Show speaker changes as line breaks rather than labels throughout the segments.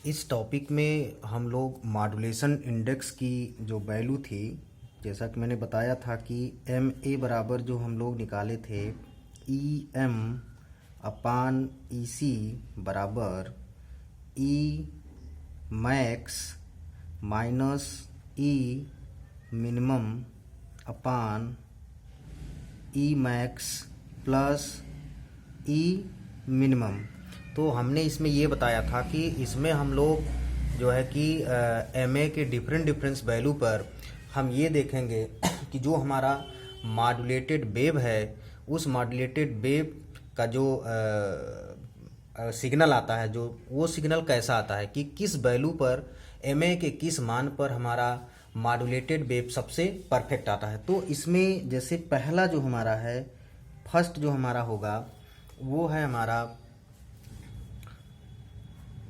इस टॉपिक में हम लोग मॉड्यूलेशन इंडेक्स की जो वैल्यू थी, जैसा कि मैंने बताया था कि एम ए बराबर जो हम लोग निकाले थे ई एम अपान ई सी बराबर ई मैक्स माइनस ई मिनिमम अपान ई मैक्स प्लस ई मिनिमम। तो हमने इसमें ये बताया था कि इसमें हम लोग जो है कि एम ए के डिफरेंस वैल्यू पर हम ये देखेंगे कि जो हमारा मॉड्यूलेटेड वेव है उस मॉड्यूलेटेड वेव का जो सिग्नल आता है, जो वो सिग्नल कैसा आता है कि किस वैल्यू पर एम ए के किस मान पर हमारा मॉड्यूलेटेड वेव सबसे परफेक्ट आता है। तो इसमें जैसे पहला जो हमारा है, फर्स्ट जो हमारा होगा वो है हमारा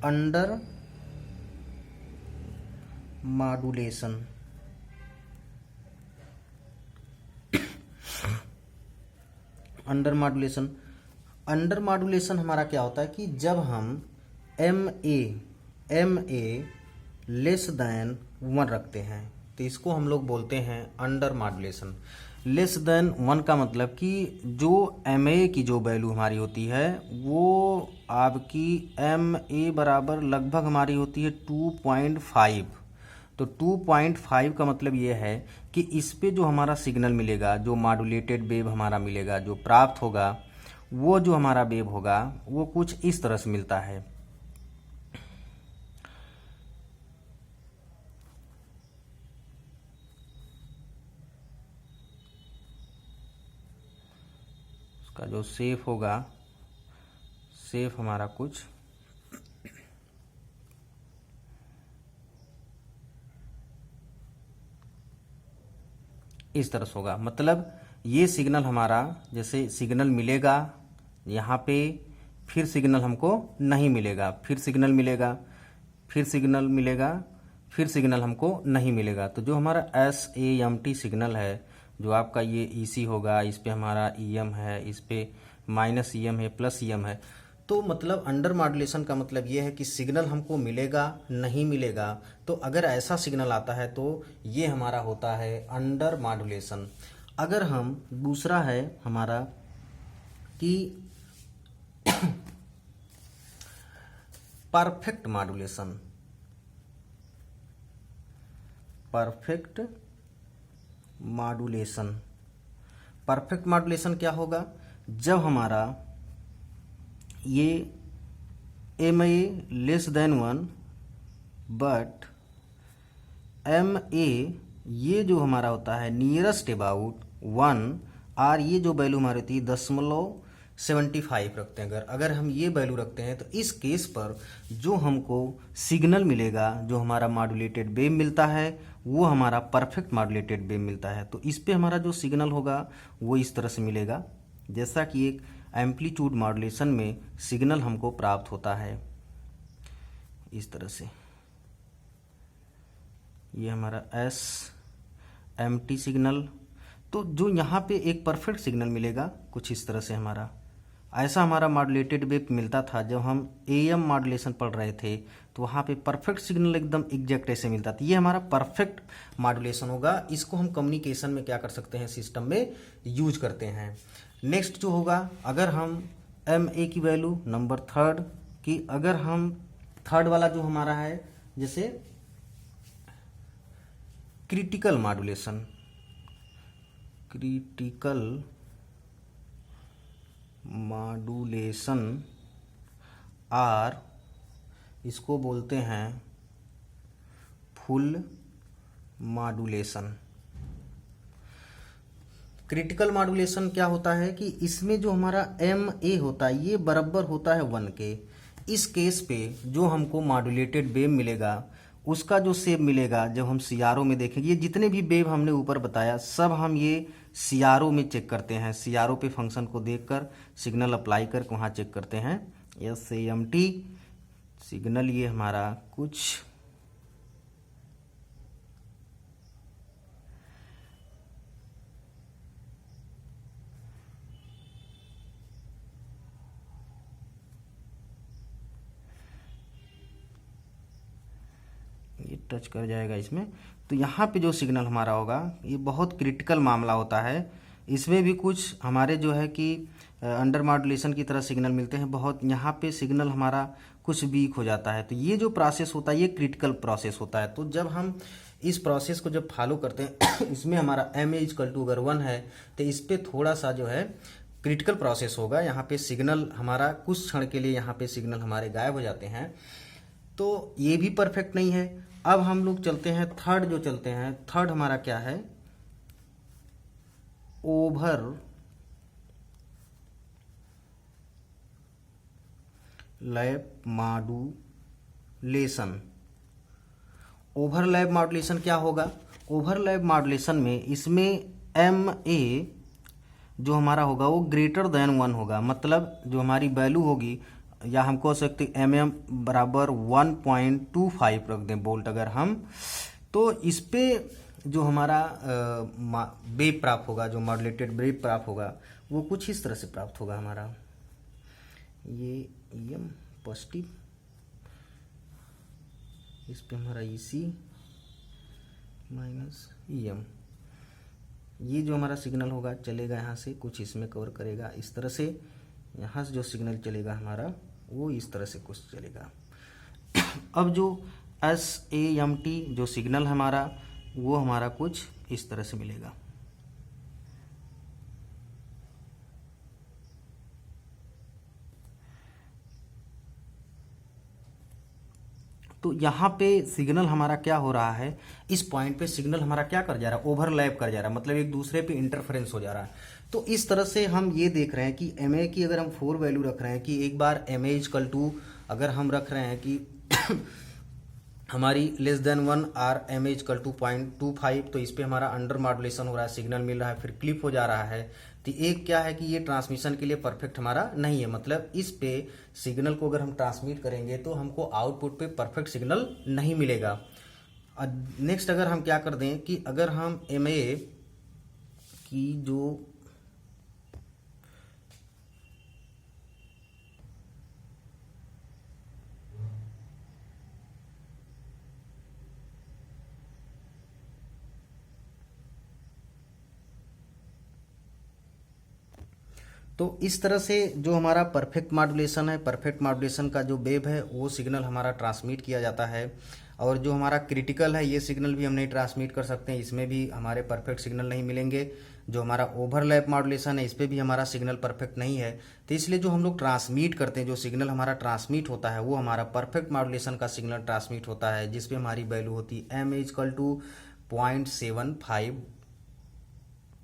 अंडर मॉड्यूलेशन। अंडर मॉड्यूलेशन हमारा क्या होता है कि जब हम एम ए लेस देन 1 रखते हैं तो इसको हम लोग बोलते हैं अंडर मॉड्यूलेशन। लेस देन 1 का मतलब कि जो एम ए की जो वैल्यू हमारी होती है वो आपकी एम ए बराबर लगभग हमारी होती है 2.5। तो 2.5 का मतलब ये है कि इस पे जो हमारा सिग्नल मिलेगा, जो मॉड्यूलेटेड वेव हमारा मिलेगा, जो प्राप्त होगा, वो जो हमारा वेव होगा वो कुछ इस तरह से मिलता है। उसका जो शेप होगा, शेप हमारा कुछ इस तरह से होगा। मतलब ये सिग्नल हमारा, जैसे सिग्नल मिलेगा यहाँ पे, फिर सिग्नल हमको नहीं मिलेगा, फिर सिग्नल मिलेगा, फिर सिग्नल मिलेगा, फिर सिग्नल हमको नहीं मिलेगा। तो जो हमारा SAMT सिग्नल है, जो आपका ये EC होगा, इस पे हमारा EM है, इस पे माइनस EM है, प्लस EM है। तो मतलब अंडर मॉड्यूलेशन का मतलब ये है कि सिग्नल हमको मिलेगा नहीं मिलेगा। तो अगर ऐसा सिग्नल आता है तो ये हमारा होता है अंडर मॉड्यूलेशन। अगर हम दूसरा है हमारा कि perfect modulation. Perfect modulation, perfect modulation क्या होगा? जब हमारा ये M A less than 1 but M A ये जो हमारा होता है नियरेस्ट अबाउट 1, और ये जो वैल्यू हमारी होती है 0.75 रखते हैं। अगर हम ये वैल्यू रखते हैं तो इस केस पर जो हमको सिग्नल मिलेगा, जो हमारा मॉड्यूलेटेड वेव मिलता है, वो हमारा परफेक्ट मॉड्यूलेटेड वेव मिलता है। तो इस पे हमारा जो सिग्नल होगा वो इस तरह से मिलेगा, जैसा कि एक एम्पलीट्यूड मॉड्यूलेशन में सिग्नल हमको प्राप्त होता है इस तरह से। ये हमारा SMT सिग्नल। तो जो यहाँ पे एक परफेक्ट सिग्नल मिलेगा कुछ इस तरह से हमारा, ऐसा हमारा मॉड्यूलेटेड वेव मिलता था जब हम AM मॉड्यूलेशन पढ़ रहे थे। तो वहाँ पे परफेक्ट सिग्नल एकदम एग्जैक्ट ऐसे मिलता था। ये हमारा परफेक्ट मॉड्यूलेशन होगा। इसको हम कम्युनिकेशन में क्या कर सकते हैं, सिस्टम में यूज करते हैं। नेक्स्ट जो होगा, अगर हम MA की वैल्यू नंबर थर्ड की, अगर हम थर्ड वाला जो हमारा है जैसे क्रिटिकल मॉड्यूलेशन, क्रिटिकल मॉड्यूलेशन और इसको बोलते हैं फुल मॉड्यूलेशन। क्रिटिकल मॉड्यूलेशन क्या होता है कि इसमें जो हमारा MA होता है ये बराबर होता है 1 के। इस केस पे जो हमको मॉड्यूलेटेड वेव मिलेगा उसका जो शेप मिलेगा, जब हम CRO में देखेंगे, ये जितने भी वेव हमने ऊपर बताया सब हम ये CRO में चेक करते हैं। CRO पे फंक्शन को देखकर सिग्नल अप्लाई करके वहाँ चेक करते हैं। SAMT सिग्नल ये हमारा कुछ टच कर जाएगा इसमें। तो यहाँ पे जो सिग्नल हमारा होगा ये बहुत क्रिटिकल मामला होता है। इसमें भी कुछ हमारे जो है कि अंडर मॉड्यूलेशन की तरह सिग्नल मिलते हैं, बहुत यहाँ पे सिग्नल हमारा कुछ वीक हो जाता है। तो ये जो प्रोसेस होता है ये क्रिटिकल प्रोसेस होता है। तो जब हम इस प्रोसेस को जब फॉलो करते हैं इसमें हमारा MA= अगर 1 है तो इस पर थोड़ा सा जो है क्रिटिकल प्रोसेस होगा। यहाँ पे सिग्नल हमारा कुछ क्षण के लिए यहाँ पे सिग्नल हमारे गायब हो जाते हैं। तो ये भी परफेक्ट नहीं है। अब हम लोग चलते हैं थर्ड, जो चलते हैं थर्ड हमारा क्या है, over lap modulation. Overlap modulation क्या होगा? ओवरलैप मॉड्यूलेशन में इसमें MA जो हमारा होगा वो ग्रेटर देन 1 होगा। मतलब जो हमारी वैल्यू होगी, या हम कह सकते MM बराबर 1.25 रख दें वोल्ट अगर हम, तो इस पे जो हमारा वेव प्राप्त होगा, जो मॉड्यूलेटेड वेव प्राप्त होगा वो कुछ इस तरह से प्राप्त होगा हमारा। ये EM पॉजिटिव, इस पे हमारा EC माइनस EM, ये जो हमारा सिग्नल होगा चलेगा यहाँ से कुछ इसमें कवर करेगा इस तरह से। यहाँ से जो सिग्नल चलेगा हमारा वो इस तरह से कुछ चलेगा। अब जो SAMT जो सिग्नल हमारा वो हमारा कुछ इस तरह से मिलेगा। तो यहाँ पे सिग्नल हमारा क्या हो रहा है, इस पॉइंट पे सिग्नल हमारा क्या कर जा रहा है, ओवरलैप कर जा रहा है, मतलब एक दूसरे पे इंटरफेरेंस हो जा रहा है। तो इस तरह से हम ये देख रहे हैं कि MA की अगर हम 4 वैल्यू रख रहे हैं कि एक बार MA= अगर हम रख रहे हैं कि हमारी लेस देन 1 और MA= 0.25, तो इस पे हमारा अंडर मॉड्यूलेशन हो रहा है, सिग्नल मिल रहा है, फिर क्लिप हो जा रहा है। तो एक क्या है कि ये ट्रांसमिशन के लिए परफेक्ट हमारा नहीं है, मतलब इस पे सिग्नल को अगर हम ट्रांसमिट करेंगे तो हमको आउटपुट पे परफेक्ट सिग्नल नहीं मिलेगा। नेक्स्ट अगर हम क्या कर दें कि अगर हम MA की जो तो इस तरह से जो हमारा परफेक्ट मॉड्यूलेशन है, परफेक्ट मॉड्यूलेशन का जो वेव है वो सिग्नल हमारा ट्रांसमिट किया जाता है। और जो हमारा क्रिटिकल है ये सिग्नल भी हम नहीं ट्रांसमिट कर सकते हैं, इसमें भी हमारे परफेक्ट सिग्नल नहीं मिलेंगे। जो हमारा ओवरलैप मॉड्यूलेशन है इस पर भी हमारा सिग्नल परफेक्ट नहीं है। तो इसलिए जो हम लोग ट्रांसमिट करते हैं, जो सिग्नल हमारा ट्रांसमिट होता है वो हमारा परफेक्ट मॉड्यूलेशन का सिग्नल ट्रांसमिट होता है, जिसपे हमारी वैल्यू होती है MA= 0.75